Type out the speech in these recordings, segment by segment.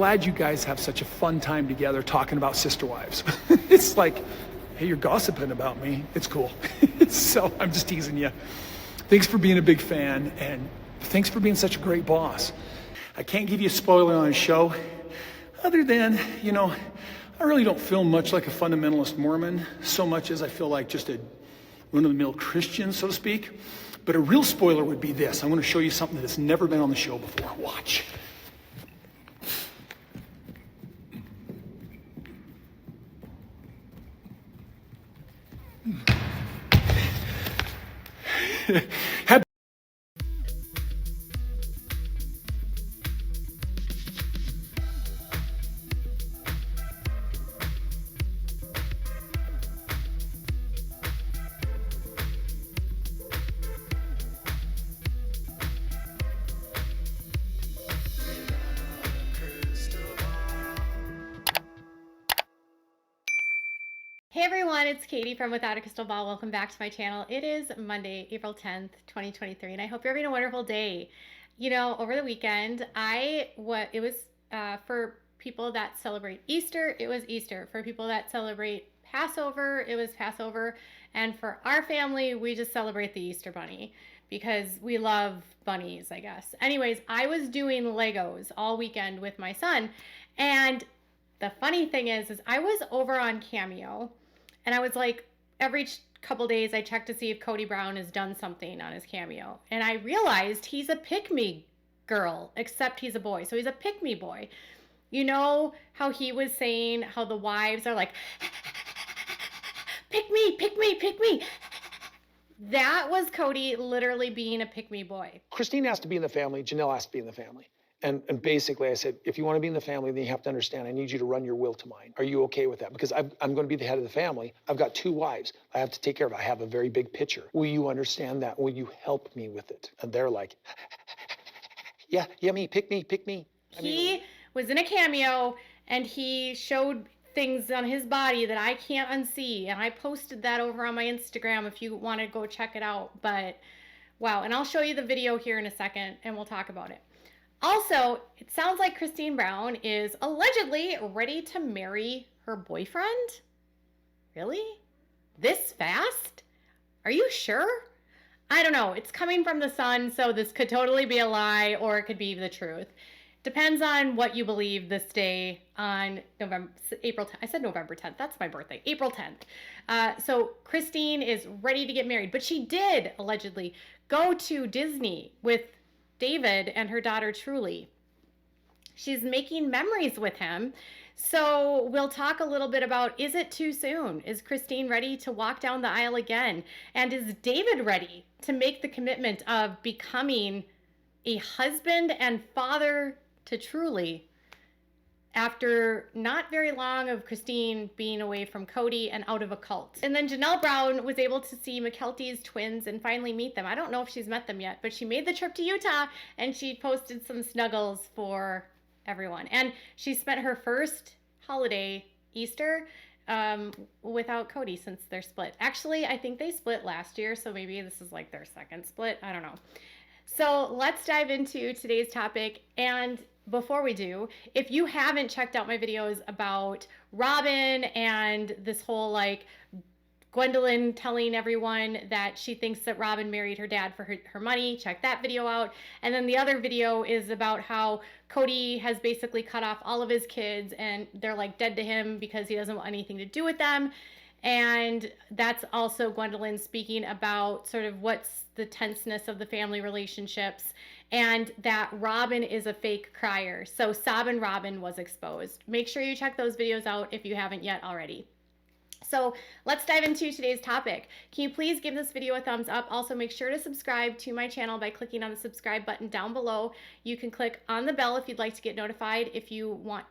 Glad you guys have such a fun time together talking about sister wives. It's like, hey, you're gossiping about me. It's cool. So I'm just teasing you. Thanks for being a big fan, and thanks for being such a great boss. I can't give you a spoiler on the show, other than, you know, I really don't feel much like a fundamentalist Mormon, so much as I feel like just a run-of-the-mill Christian, so to speak. But a real spoiler would be this. I want to show you something that's never been on the show before. Watch. Happy Hey everyone, it's Katie from Without a Crystal Ball. Welcome back to my channel. It is Monday, April 10th, 2023, and I hope you're having a wonderful day. You know, over the weekend, it was for people that celebrate Easter, it was Easter. For people that celebrate Passover, it was Passover. And for our family, we just celebrate the Easter Bunny because we love bunnies, I guess. Anyways, I was doing Legos all weekend with my son, and the funny thing is I was over on Cameo, and I was like, every couple days I check to see if Kody Brown has done something on his Cameo. And I realized he's a pick-me girl, except he's a boy. So he's a pick-me boy. You know how he was saying how the wives are like, pick me, pick me, pick me. That was Kody literally being a pick-me boy. Christine has to be in the family. Janelle has to be in the family. And basically I said, if you want to be in the family, then you have to understand, I need you to run your will to mine. Are you okay with that? Because I'm going to be the head of the family. I've got 2 wives. I have to take care of it. I have a very big picture. Will you understand that? Will you help me with it? And they're like, yeah, me, pick me, pick me. He was in a Cameo, and he showed things on his body that I can't unsee. And I posted that over on my Instagram if you want to go check it out. But wow. And I'll show you the video here in a second, and we'll talk about it. Also, it sounds like Kody Brown is allegedly ready to marry her boyfriend. Really? This fast? Are you sure? I don't know. It's coming from the Sun, so this could totally be a lie, or it could be the truth. Depends on what you believe this day on April 10th. I said November 10th. That's my birthday. April 10th. So Christine is ready to get married, but she did allegedly go to Disney with David and her daughter Truly. She's making memories with him. So we'll talk a little bit about, is it too soon? Is Christine ready to walk down the aisle again? And is David ready to make the commitment of becoming a husband and father to Truly after not very long of Christine being away from Kody and out of a cult? And then Janelle Brown was able to see McKelty's twins and finally meet them. I don't know if she's met them yet, but she made the trip to Utah and she posted some snuggles for everyone. And she spent her first holiday, Easter, without Kody since they're split. Actually, I think they split last year, so maybe this is like their second split. I don't know. So let's dive into today's topic. And before we do, if you haven't checked out my videos about Robin and this whole like Gwendolyn telling everyone that she thinks that Robin married her dad for her money, check that video out. And then the other video is about how Kody has basically cut off all of his kids and they're like dead to him because he doesn't want anything to do with them. And that's also Gwendolyn speaking about sort of what's the tenseness of the family relationships, and that Robin is a fake crier. So Sobbin' Robin was exposed. Make sure you check those videos out if you haven't yet already. So let's dive into today's topic. Can you please give this video a thumbs up? Also, make sure to subscribe to my channel by clicking on the subscribe button down below. You can click on the bell if you'd like to get notified if you want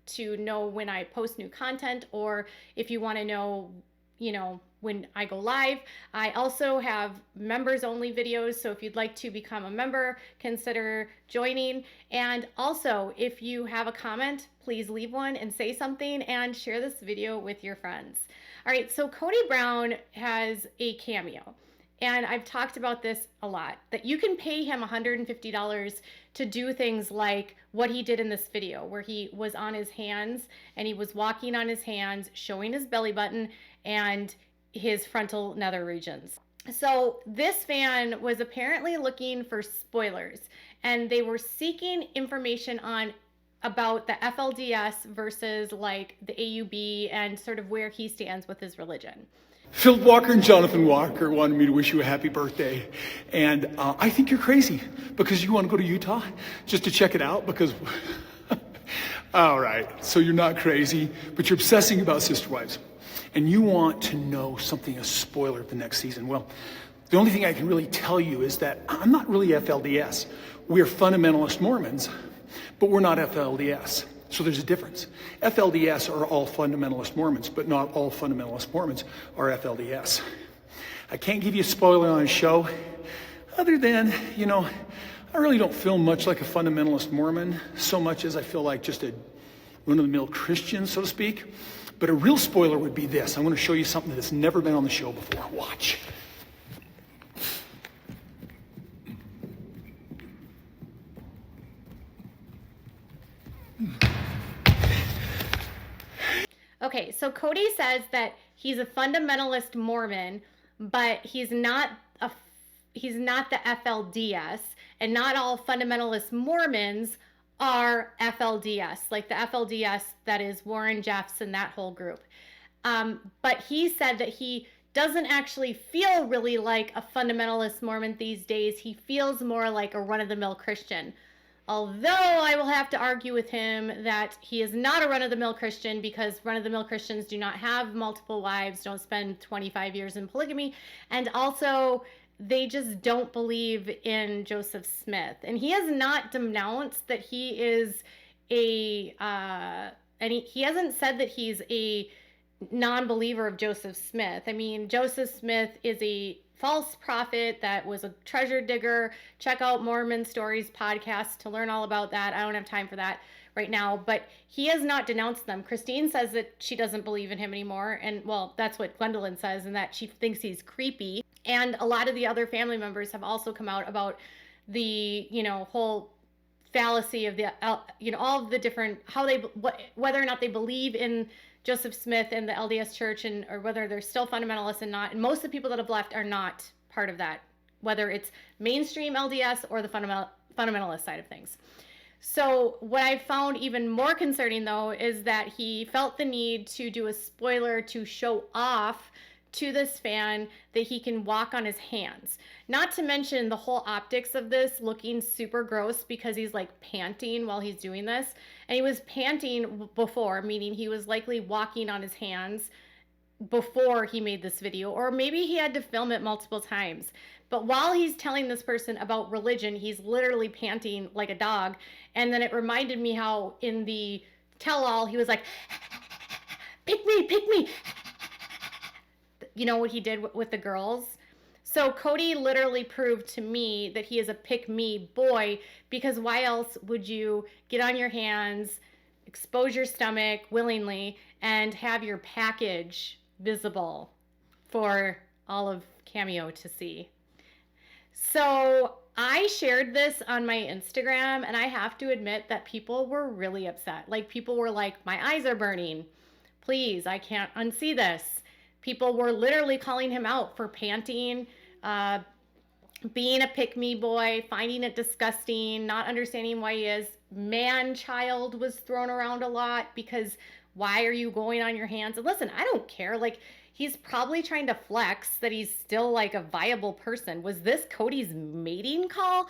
to know when I post new content, or if you want to know, you know, when I go live. I also have members only videos, so if you'd like to become a member, consider joining. And also, if you have a comment, please leave one and say something and share this video with your friends. All right, so Kody Brown has a Cameo. And I've talked about this a lot, that you can pay him $150 to do things like what he did in this video, where he was on his hands and he was walking on his hands, showing his belly button and his frontal nether regions. So this fan was apparently looking for spoilers, and they were seeking information about the FLDS versus like the AUB and sort of where he stands with his religion. Phil Walker and Jonathan Walker wanted me to wish you a happy birthday. And I think you're crazy because you want to go to Utah just to check it out because, all right, so you're not crazy, but you're obsessing about sister wives. And you want to know something, a spoiler of the next season. Well, the only thing I can really tell you is that I'm not really FLDS. We're fundamentalist Mormons, but we're not FLDS. So there's a difference. FLDS are all fundamentalist Mormons, but not all fundamentalist Mormons are FLDS. I can't give you a spoiler on a show, other than, you know, I really don't feel much like a fundamentalist Mormon, so much as I feel like just a run-of-the-mill Christian, so to speak. But a real spoiler would be this. I'm going to show you something that's never been on the show before. Watch. Okay, so Kody says that he's a fundamentalist Mormon, but he's not the FLDS, and not all fundamentalist Mormons are FLDS, like the FLDS that is Warren Jeffs and that whole group. But he said that he doesn't actually feel really like a fundamentalist Mormon these days. He feels more like a run-of-the-mill Christian. Although I will have to argue with him that he is not a run-of-the-mill Christian, because run-of-the-mill Christians do not have multiple wives, don't spend 25 years in polygamy, and also they just don't believe in Joseph Smith. And he has not denounced that he is he hasn't said that he's a non-believer of Joseph Smith. I mean, Joseph Smith is a false prophet that was a treasure digger. Check out Mormon Stories podcast to learn all about that. I don't have time for that right now, but he has not denounced them. Christine says that she doesn't believe in him anymore, and well, that's what Gwendolyn says, and that she thinks he's creepy. And a lot of the other family members have also come out about the, whole fallacy of the, all of the different, whether or not they believe in Joseph Smith and the LDS Church, or whether they're still fundamentalists and not. And most of the people that have left are not part of that, whether it's mainstream LDS or the fundamentalist side of things. So what I found even more concerning, though, is that he felt the need to do a spoiler to show off to this fan that he can walk on his hands. Not to mention the whole optics of this looking super gross, because he's like panting while he's doing this. And he was panting before, meaning he was likely walking on his hands before he made this video, or maybe he had to film it multiple times. But while he's telling this person about religion, he's literally panting like a dog. And then it reminded me how in the tell-all, he was like, pick me, pick me. You know what he did with the girls? So Kody literally proved to me that he is a pick-me boy, because why else would you get on your hands, expose your stomach willingly, and have your package visible for all of Cameo to see? So I shared this on my Instagram, and I have to admit that people were really upset. Like, people were like, my eyes are burning. Please, I can't unsee this. People were literally calling him out for panting, being a pick-me boy, finding it disgusting, not understanding why he is. Man-child was thrown around a lot, because why are you going on your hands? And listen, I don't care. Like, he's probably trying to flex that he's still like a viable person. Was this Kody's mating call?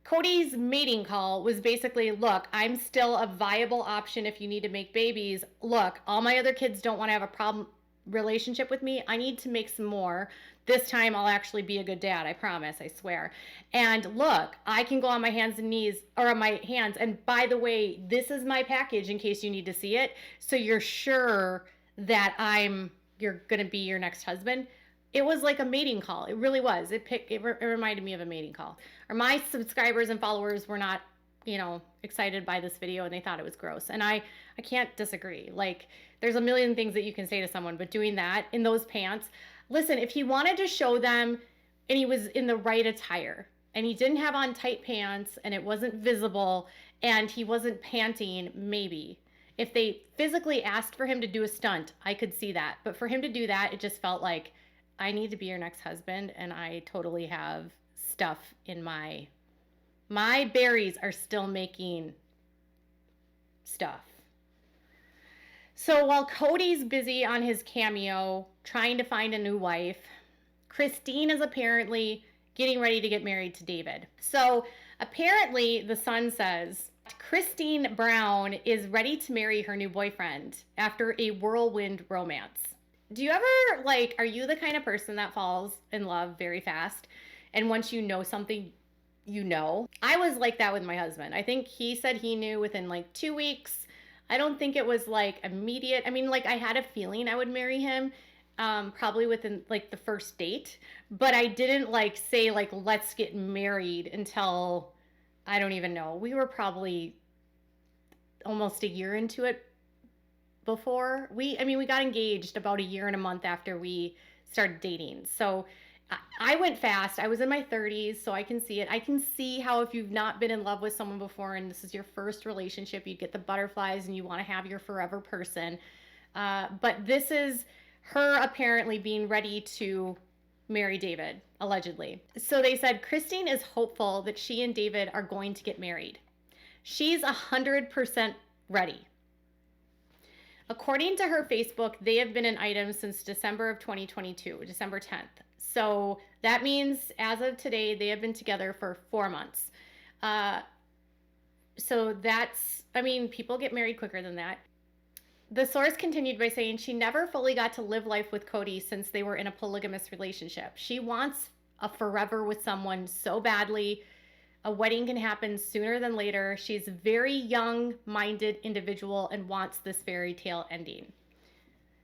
Kody's mating call was basically, look, I'm still a viable option if you need to make babies. Look, all my other kids don't want to have a relationship with me. I need to make some more. This time I'll actually be a good dad. I promise. I swear. And look, I can go on my hands and knees, or on my hands. And by the way, this is my package in case you need to see it. So you're sure that you're going to be your next husband. It was like a mating call. It really was. It reminded me of a mating call. Or my subscribers and followers were not, excited by this video, and they thought it was gross. And I can't disagree. Like, there's a million things that you can say to someone, but doing that in those pants, listen, if he wanted to show them and he was in the right attire, and he didn't have on tight pants, and it wasn't visible, and he wasn't panting, maybe. If they physically asked for him to do a stunt, I could see that. But for him to do that, it just felt like, I need to be your next husband, and I totally have stuff in my berries are still making stuff. So while Kody's busy on his Cameo trying to find a new wife, Christine is apparently getting ready to get married to David. So apparently the Sun says Christine Brown is ready to marry her new boyfriend after a whirlwind romance. Do you ever, like, are you the kind of person that falls in love very fast? And once you know something, you know? I was like that with my husband. I think he said he knew within like 2 weeks. I don't think it was like immediate. I mean, like, I had a feeling I would marry him, probably within like the first date, but I didn't like say like, let's get married until, I don't even know. We were probably almost a year into it before we got engaged about a year and a month after we started dating. So I went fast. I was in my 30s, so I can see it. I can see how if you've not been in love with someone before and this is your first relationship, you get the butterflies and you want to have your forever person. But this is her apparently being ready to marry David, allegedly. So they said Christine is hopeful that she and David are going to get married. She's 100% ready. According to her Facebook, they have been an item since December of 2022, December 10th. So that means as of today, they have been together for 4 months. So that's, I mean, people get married quicker than that. The source continued by saying she never fully got to live life with Kody since they were in a polygamous relationship. She wants a forever with someone so badly. A wedding can happen sooner than later. She's a very young-minded individual and wants this fairy tale ending.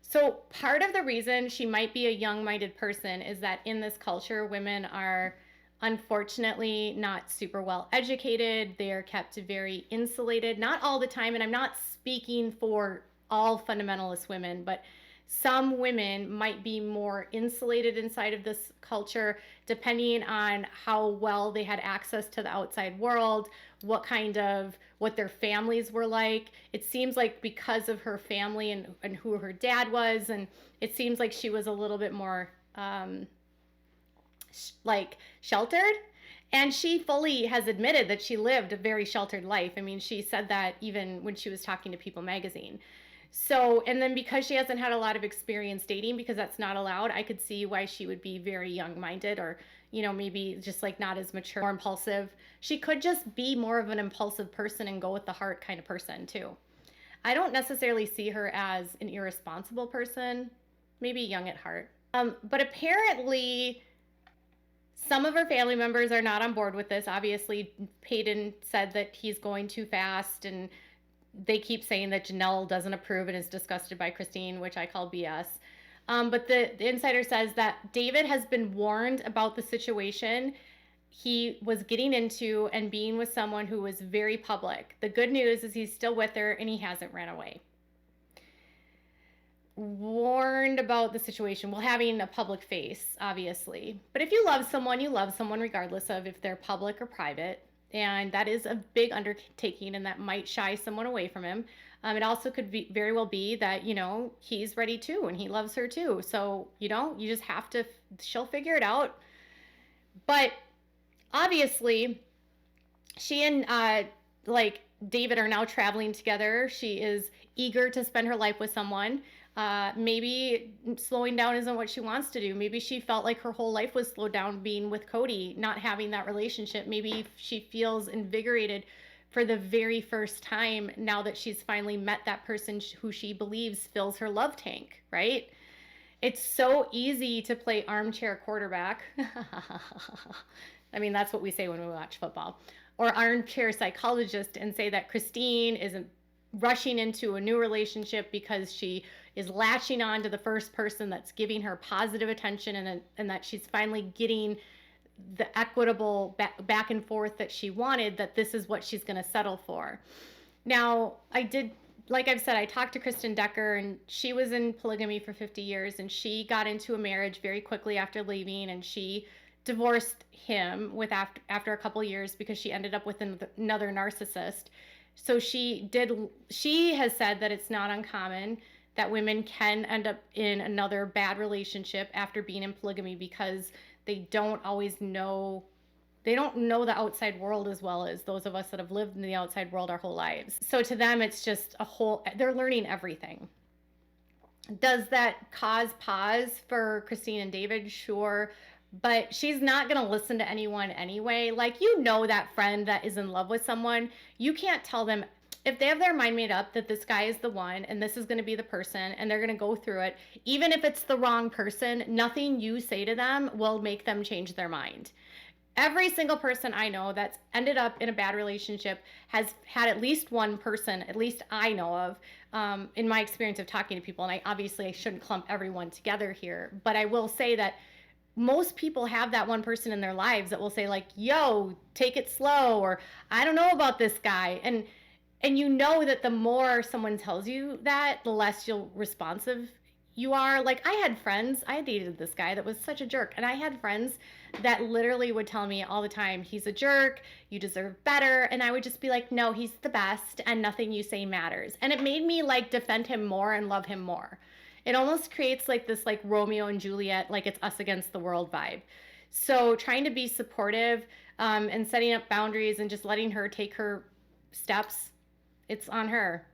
So part of the reason she might be a young-minded person is that in this culture, women are unfortunately not super well educated. They are kept very insulated, not all the time. And I'm not speaking for all fundamentalist women, but some women might be more insulated inside of this culture, depending on how well they had access to the outside world, what their families were like. It seems like because of her family and who her dad was, and it seems like she was a little bit more like sheltered. And she fully has admitted that she lived a very sheltered life. I mean, she said that even when she was talking to People magazine. So, and then because she hasn't had a lot of experience dating, because that's not allowed, I could see why she would be very young-minded, or, you know, maybe just like not as mature, more impulsive. She could just be more of an impulsive person and go with the heart kind of person too. I don't necessarily see her as an irresponsible person, maybe young at heart. But apparently some of her family members are not on board with this. Obviously, Peyton said that he's going too fast, and they keep saying that Janelle doesn't approve and is disgusted by Christine, which I call BS. But the insider says that David has been warned about the situation he was getting into and being with someone who was very public. The good news is he's still with her and he hasn't ran away. Warned about the situation. Well, having a public face, obviously. But if you love someone regardless of if they're public or private. And that is a big undertaking, and that might shy someone away from him. It also could very well be that, you know, he's ready too, and he loves her too. So, you know, you just have to, she'll figure it out. But obviously, she and David are now traveling together. She is eager to spend her life with someone. Maybe slowing down isn't what she wants to do. Maybe she felt like her whole life was slowed down being with Kody, not having that relationship. Maybe she feels invigorated for the very first time now that she's finally met that person who she believes fills her love tank, right? It's so easy to play armchair quarterback. I mean, that's what we say when we watch football. Or armchair psychologist, and say that Christine isn't rushing into a new relationship because she is latching on to the first person that's giving her positive attention, and that she's finally getting the equitable back and forth that she wanted, that this is what she's going to settle for. Now, like I've said, I talked to Kristen Decker, and she was in polygamy for 50 years, and she got into a marriage very quickly after leaving, and she divorced him after a couple years because she ended up with another narcissist. So she has said that it's not uncommon that women can end up in another bad relationship after being in polygamy because they don't always know, they don't know the outside world as well as those of us that have lived in the outside world our whole lives. So to them, it's just they're learning everything. Does that cause pause for Christine and David? Sure. But she's not going to listen to anyone anyway. Like, you know, that friend that is in love with someone, you can't tell them, if they have their mind made up that this guy is the one and this is going to be the person and they're going to go through it, even if it's the wrong person, nothing you say to them will make them change their mind. Every single person I know that's ended up in a bad relationship has had at least one person, at least I know of, in my experience of talking to people. And I shouldn't clump everyone together here, but I will say that most people have that one person in their lives that will say, like, yo, take it slow, or I don't know about this guy. And you know that the more someone tells you that, the less responsive you are. Like, I dated this guy that was such a jerk, and I had friends that literally would tell me all the time, he's a jerk, you deserve better. And I would just be like, no, he's the best, and nothing you say matters. And it made me like defend him more and love him more. It almost creates like this like Romeo and Juliet, like it's us against the world vibe. So trying to be supportive and setting up boundaries and just letting her take her steps, it's on her.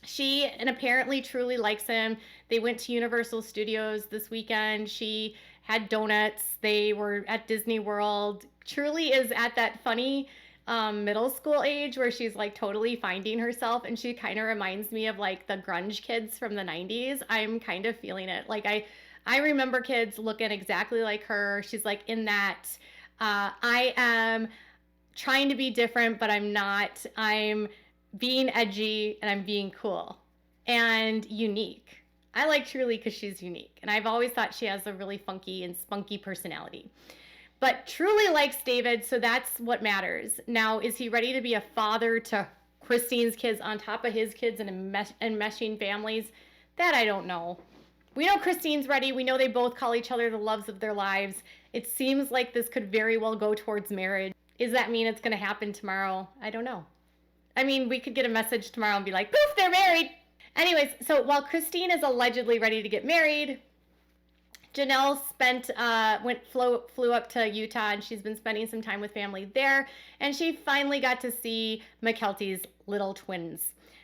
She and apparently truly likes him. They went to Universal Studios this weekend. She had donuts. They were at Disney World. Truly is at that funny middle school age where she's like totally finding herself, and she kind of reminds me of like the grunge kids from the 90s. I'm kind of feeling it. Like I remember kids looking exactly like her. She's like in that I am trying to be different, but I'm not. I'm being edgy and I'm being cool and unique. I like Truly because she's unique, and I've always thought she has a really funky and spunky personality. But Truly likes David, so that's what matters. Now, is he ready to be a father to Christine's kids on top of his kids and enmeshing families? That I don't know. We know Christine's ready. We know they both call each other the loves of their lives. It seems like this could very well go towards marriage. Does that mean it's going to happen tomorrow? I don't know. I mean, we could get a message tomorrow and be like, poof, they're married. Anyways, so while Christine is allegedly ready to get married, Janelle flew up to Utah, and she's been spending some time with family there, and she finally got to see McKelty's little twins.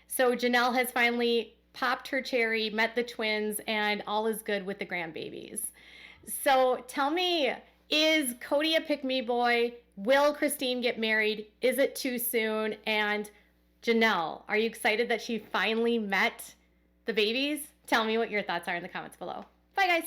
So Janelle has finally popped her cherry, met the twins, and all is good with the grandbabies. So tell me, is Kody a pick-me boy? Will Christine get married? Is it too soon? And Janelle, are you excited that she finally met the babies? Tell me what your thoughts are in the comments below. Bye, guys.